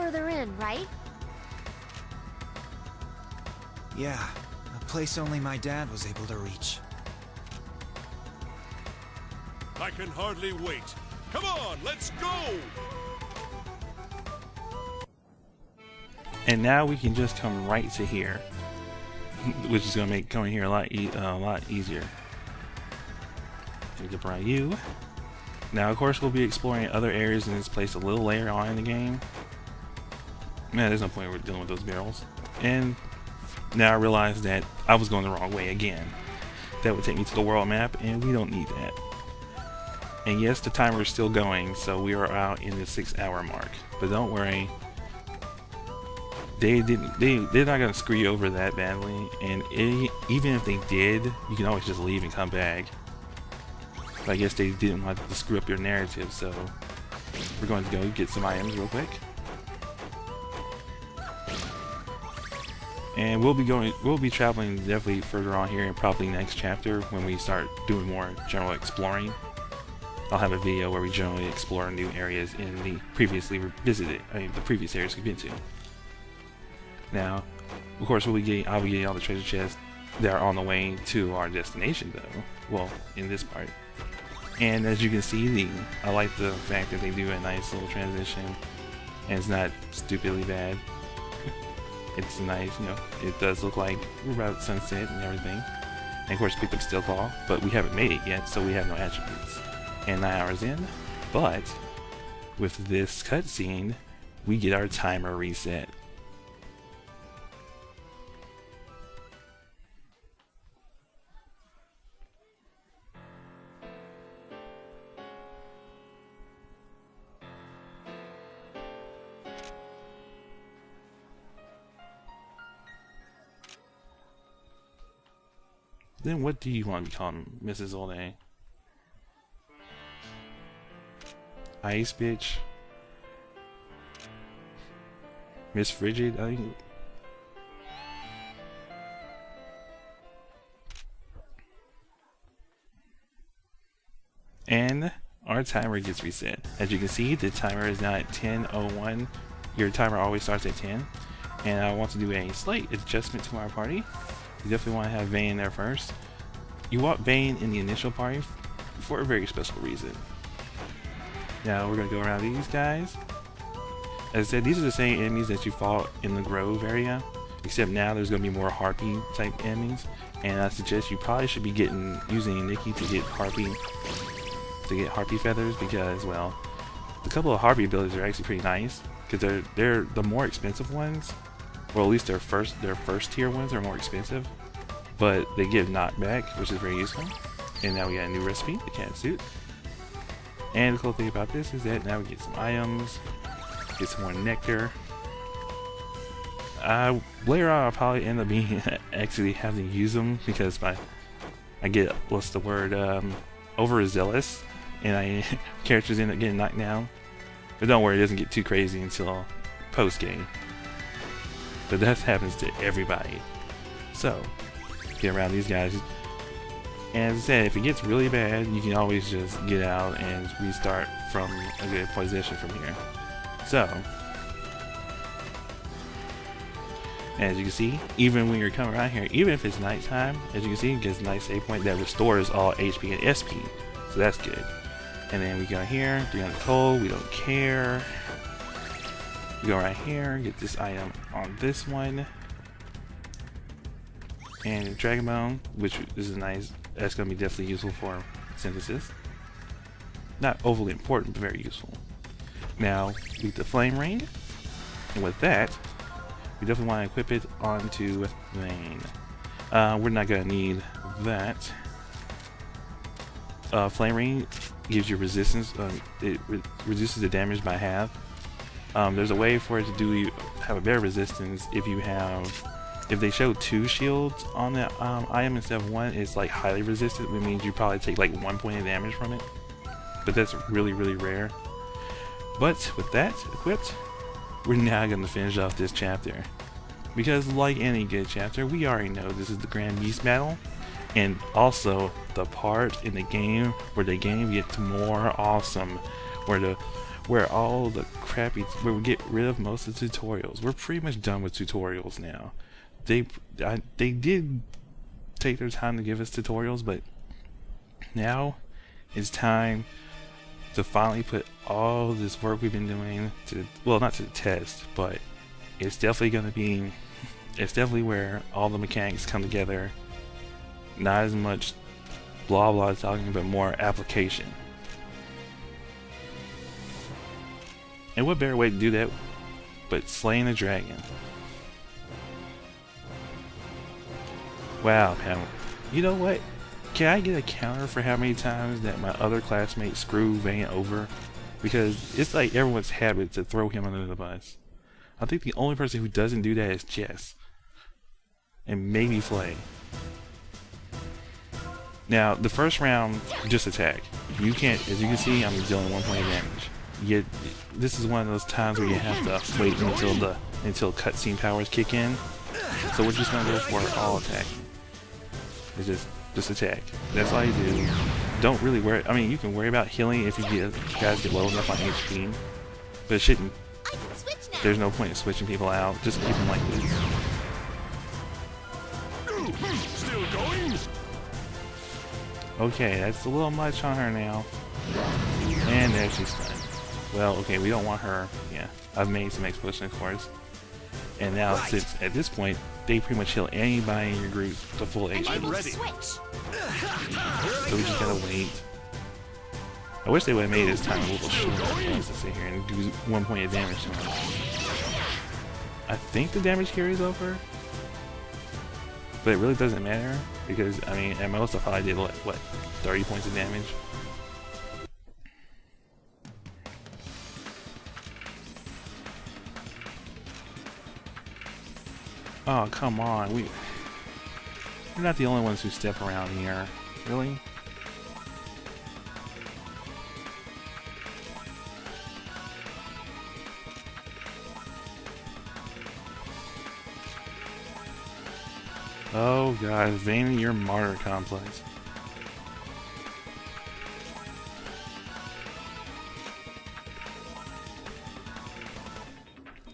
further in, right? Yeah, a place only my dad was able to reach. I can hardly wait. Come on, let's go! And now we can just come right to here, which is going to make coming here a lot easier. Jump around you. Now, of course, we'll be exploring other areas in this place a little later on in the game. Man, there's no point we're dealing with those barrels. And now I realize that I was going the wrong way again. That would take me to the world map, and we don't need that. And yes, the timer is still going, so we are out in the 6-hour mark. But don't worry, they're not gonna screw you over that badly. And even if they did, you can always just leave and come back. But I guess they didn't want to screw up your narrative, so we're going to go get some items real quick. And we'll be traveling definitely further on here, and probably next chapter when we start doing more general exploring. I'll have a video where we generally explore new areas in the previously visited, the previous areas we've been to. Now, of course, I'll be getting all the treasure chests that are on the way to our destination, though. Well, in this part. And as you can see, I like the fact that they do a nice little transition, and it's not stupidly bad. It's nice, you know. It does look like we're about sunset and everything. And of course, picked up Steel Claw, but we haven't made it yet, so we have no attributes. And 9 hours in, but with this cutscene, we get our timer reset. Then what do you want to be called, Mrs. Olday? Ice bitch? Miss Frigid, I think. And our timer gets reset. As you can see, the timer is now at 10:01. Your timer always starts at 10. And I want to do a slight adjustment to our party. You definitely want to have Vane there first. You want Vane in the initial party for a very special reason. Now we're going to go around these guys. As I said, these are the same enemies that you fought in the Grove area, except now there's going to be more Harpy type enemies. And I suggest you probably should be using Nikki to get Harpy feathers, because, well, a couple of Harpy abilities are actually pretty nice, because they're the more expensive ones. Well, at least their first tier ones are more expensive, but they give knockback, which is very useful. And now we got a new recipe, the cat suit. And the cool thing about this is that now we get some items, get some more nectar. Later on, I'll probably end up being actually having to use them, because I get, what's the word, overzealous, and characters end up getting knocked down. But don't worry, it doesn't get too crazy until post game. But that happens to everybody. So, get around these guys. And as I said, if it gets really bad, you can always just get out and restart from a good position from here. So, as you can see, even when you're coming around here, even if it's nighttime, as you can see, it gets a nice save point that restores all HP and SP. So that's good. And then we go here, 300 coal, we don't care. We go right here, get this item on this one. And Dragon Bone, which is nice. That's going to be definitely useful for synthesis. Not overly important, but very useful. Now, get the Flame Ring. And with that, we definitely want to equip it onto Vane. We're not going to need that. Flame Ring gives you resistance. It reduces the damage by half. There's a way for it to have a better resistance if they show 2 shields on the item instead of 1. It's like highly resistant, which means you probably take like 1 point of damage from it. But that's really, really rare. But with that equipped, we're now going to finish off this chapter. Because like any good chapter, we already know this is the Grand Beast Battle. And also the part in the game where the game gets more awesome. Where where all the crappy, where we get rid of most of the tutorials. We're pretty much done with tutorials now. They did take their time to give us tutorials, but now it's time to finally put all this work we've been doing to, well, not to the test, but it's definitely going to be, it's definitely where all the mechanics come together. Not as much blah blah talking, but more application. And what better way to do that but slaying a dragon? Wow, Pam. You know what? Can I get a counter for how many times that my other classmates screw Vayne over? Because it's like everyone's habit to throw him under the bus. I think the only person who doesn't do that is Jess. And maybe Flay. Now, the first round, just attack. You can't, as you can see, I'm dealing 1 point of damage. Yet, this is one of those times where you have to wait until cutscene powers kick in. So we're just gonna go for all attack. It's just attack. That's all you do. Don't really worry. I mean, you can worry about healing if you guys get low enough on HP, but it shouldn't. There's no point in switching people out. Just keep them like this. Still going? Okay, that's a little much on her now. And there she's stunned. Well, okay, we don't want her. Yeah, I've made some explosion cores. And now, since at this point, they pretty much heal anybody in your group to full HP. I'm ready. So we just gotta wait. I wish they would have made this time a little shorter for us to sit here and do 1 point of damage to them. I think the damage carries over, but it really doesn't matter because, I mean, at most I probably did what 30 points of damage. Oh, come on. We're not the only ones who step around here. Really? Oh god, Vayne, your martyr complex.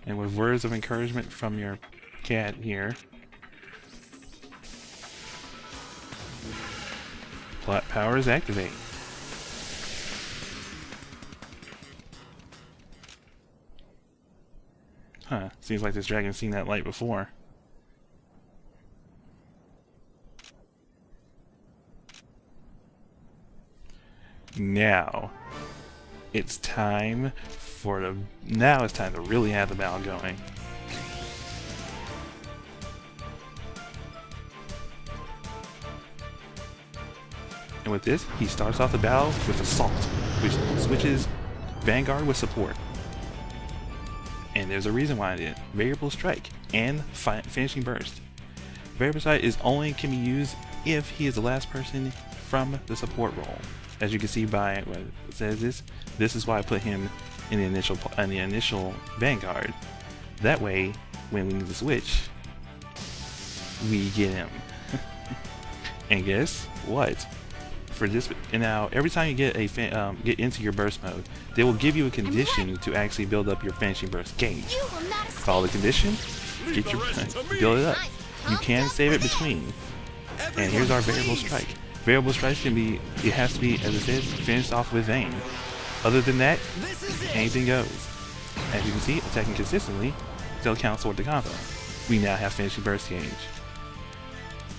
And with words of encouragement from your cat here. Plot powers activate. Huh, seems like this dragon's seen that light before. Now it's time to really have the battle going. And with this, he starts off the battle with Assault, which switches Vanguard with Support. And there's a reason why I did it. Variable Strike and Finishing Burst. Variable Strike can be used if he is the last person from the support role. As you can see by what it says, this is why I put him in the initial Vanguard. That way, when we need to switch, we get him. And guess what? For this, and now every time you get get into your burst mode, they will give you a condition to actually build up your finishing burst gauge. Follow the condition, get your build it up. You can save it between. And here's our variable strike. Variable strikes can be, it has to be, as I said, finished off with Vayne. Other than that, anything goes. As you can see, attacking consistently still counts toward the combo. We now have finishing burst gauge.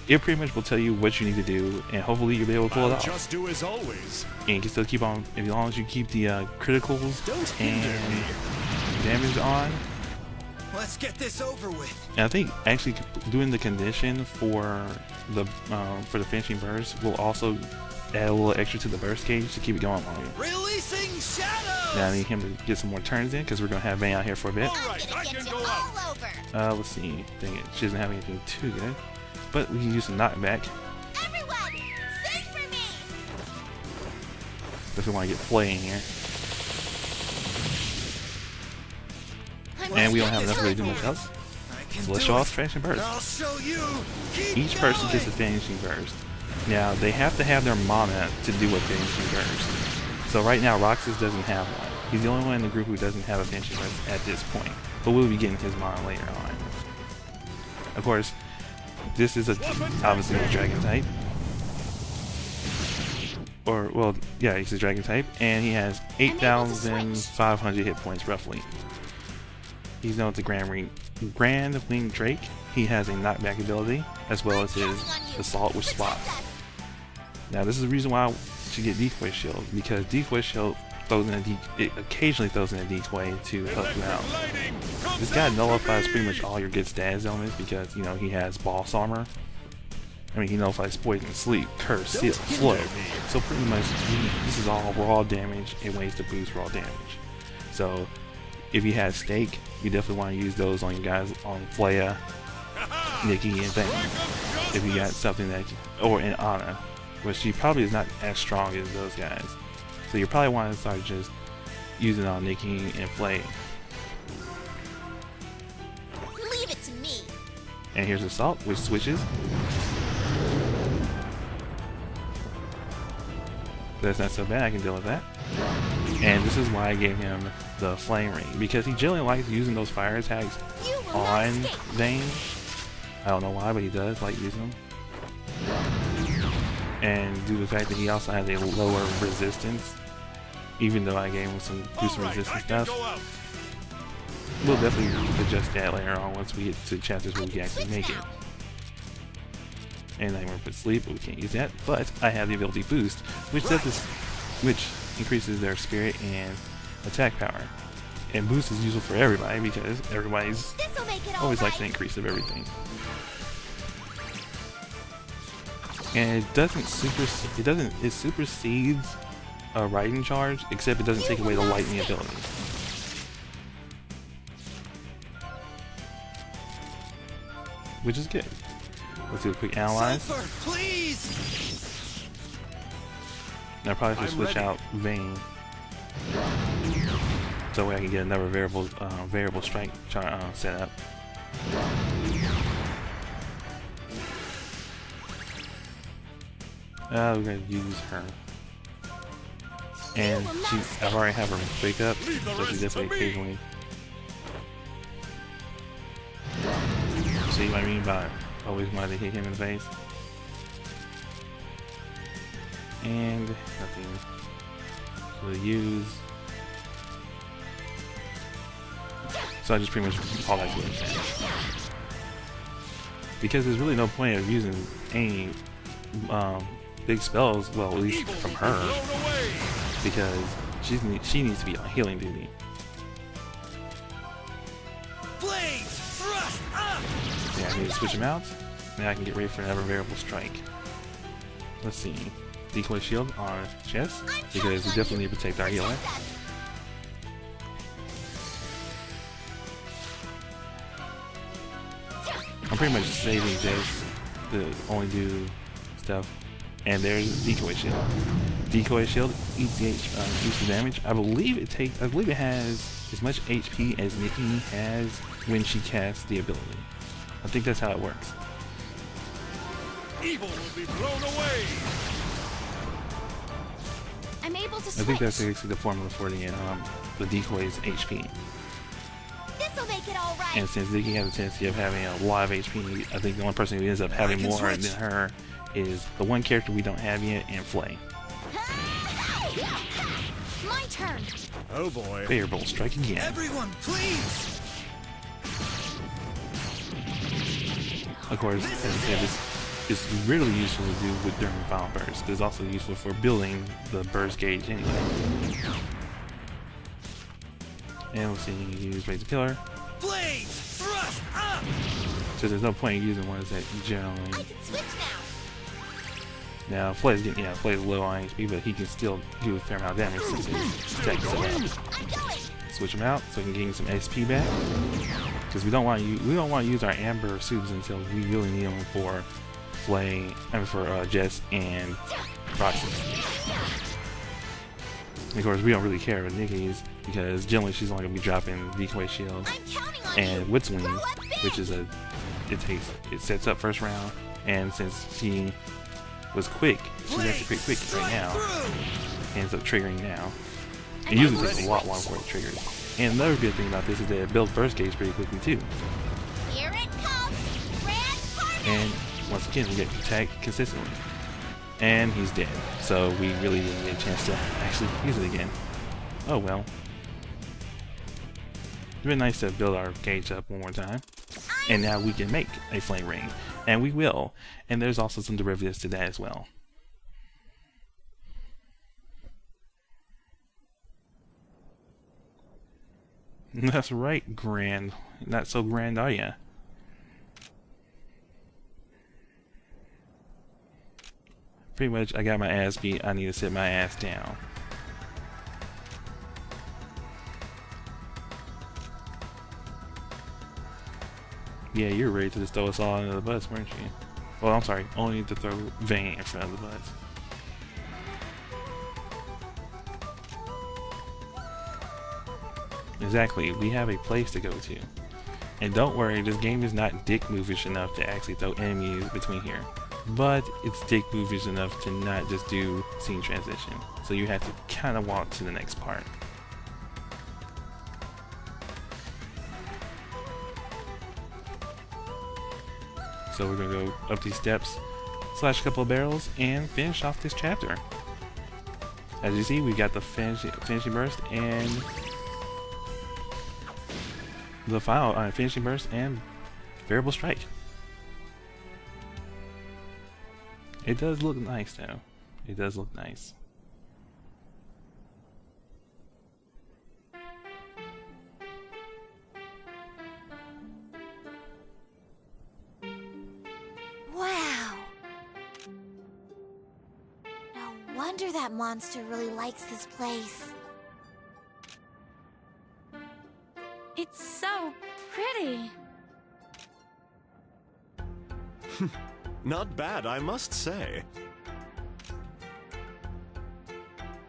It pretty much will tell you what you need to do, and hopefully you'll be able to pull it off. Just do as always. And you can still keep on, as long as you keep the criticals and damage on. Let's get this over with. And I think actually doing the condition for the finishing burst will also add a little extra to the burst gauge to keep it going longer. Releasing shadows. Now I need him to get some more turns in because we're gonna have Vayne out here for a bit. All right, I can go out. Let's see. Dang it, she doesn't have anything too good, but we can use some knockback. Everyone, sing for me. If we want to get Flay in here. And we don't have enough to really do much else. So let's show off finishing burst. I'll show you. Each person gets a finishing burst. Now they have to have their mana to do a finishing burst. So right now Roxas doesn't have one. He's the only one in the group who doesn't have a finishing move at this point, but we'll be getting his mon later on. Of course, this is obviously a dragon type. Or, well, yeah, he's a dragon type, and he has 8,500 hit points roughly. He's known as the Grand Winged Drake. He has a knockback ability, as well as his assault with swaps. Now, this is the reason why I should get Decoy Shield, because Decoy Shield it occasionally throws in a decoy to help you out. This guy nullifies pretty much all your good stats elements because, you know, he has boss armor. I mean, he nullifies poison, sleep, curse, seal, slow. So pretty much, this is all raw damage and ways to boost raw damage. So, if you have stake, you definitely want to use those on your guys on Flea, Nikki, and things. If you got something that, or in Anna, which she probably is not as strong as those guys. So you probably want to start just using on Nikki and Flea. Leave it to me. And here's Assault, which switches. That's not so bad, I can deal with that. And this is why I gave him the Flame Ring, because he generally likes using those fire attacks on Vayne. I don't know why, but he does like using them. And due to the fact that he also has a lower resistance, even though I gave him some resistance stuff, we'll definitely adjust that later on once we get to chapters where we can actually make it. And I'm going to put sleep, but we can't use that. But I have the ability boost, which increases their spirit and attack power. And boost is useful for everybody because everybody's always likes an increase of everything. And it supersedes a Riding Charge, except it doesn't take away the lightning ability. Which is good. Let's do a quick analyze. Sulfur, please! Now I probably should switch out Vayne, so I can get another variable strike set up. We're gonna use her, and I've already have her wake up, so she definitely occasionally. See what I mean by always wanted to hit him in the face. And nothing. So use. So I just pretty much call that good. Because there's really no point of using any big spells, well, at least from her, because she needs to be on healing duty. Yeah, I need to switch him out. Now I can get ready for another variable strike. Let's see. Decoy shield on chest, because we definitely need to protect our healer. I'm pretty much saving this to only do stuff. And there's decoy shield. Decoy shield eats the damage. I believe it has as much HP as Nikki has when she casts the ability. I think that's how it works. Evil will be blown away. I'm able to switch. I think that's actually the formula for the decoy's HP. This'll make it all right. And since Nikki has a tendency of having a lot of HP, I think the only person who ends up having more than her is the one character we don't have yet, and Flay. My turn. Oh boy. Variable strike again. Everyone, please! Of course, as I said, this is really useful to do during Final Burst, but it's also useful for building the burst gauge anyway. And we'll see, use Razor Killer. Blades! Thrust up! So there's no point in using ones that generally. I can switch now. Now, Flay's low on HP, but he can still do a fair amount of damage since his attack is set up. I'm going. Switch him out so we can gain some SP back. Because we don't want to use our Amber suits until we really need them for Jess and Roxas. And of course, we don't really care with Nikki's because generally she's only gonna be dropping Decoy Shield and Wit's Wing, which is it sets up first round, and since she was quick, she's actually pretty quick right now, ends up triggering now. It usually takes a lot longer before it triggers. And another good thing about this is that it builds burst gauge pretty quickly too. Here it comes! Grand Party! And once again, we get attacked consistently. And he's dead. So we really didn't get a chance to actually use it again. Oh well. It's been nice to build our gauge up one more time. And now we can make a flame ring. And we will. And there's also some derivatives to that as well. That's right, Grand. Not so grand, are ya? Pretty much, I got my ass beat. I need to sit my ass down. Yeah, you're ready to just throw us all under the bus, weren't you? Well, I'm sorry. Only to throw Vayne in front of the bus. Exactly. We have a place to go to. And don't worry, this game is not dick movish enough to actually throw enemies between here. But it's dick movish enough to not just do scene transition. So you have to kind of walk to the next part. So we're going to go up these steps, slash a couple of barrels, and finish off this chapter. As you see, we got the finishing burst and the final finishing burst and variable strike. It does look nice though. It does look nice. Wow. No wonder that monster really likes this place. It's so pretty. Not bad, I must say.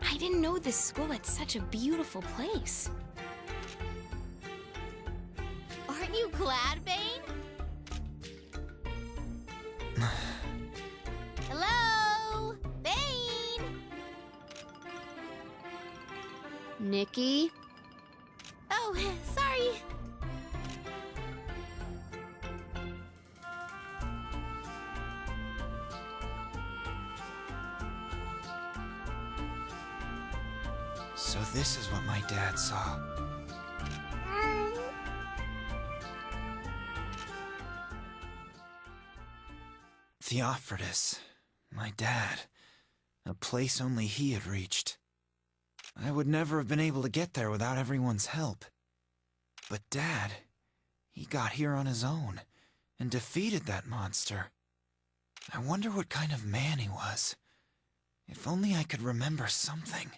I didn't know this school had such a beautiful place. Aren't you glad, Vayne? Hello? Vayne? Nikki? Oh, sorry. So this is what my dad saw. Theofratus, my dad. A place only he had reached. I would never have been able to get there without everyone's help. But Dad, he got here on his own and defeated that monster. I wonder what kind of man he was. If only I could remember something.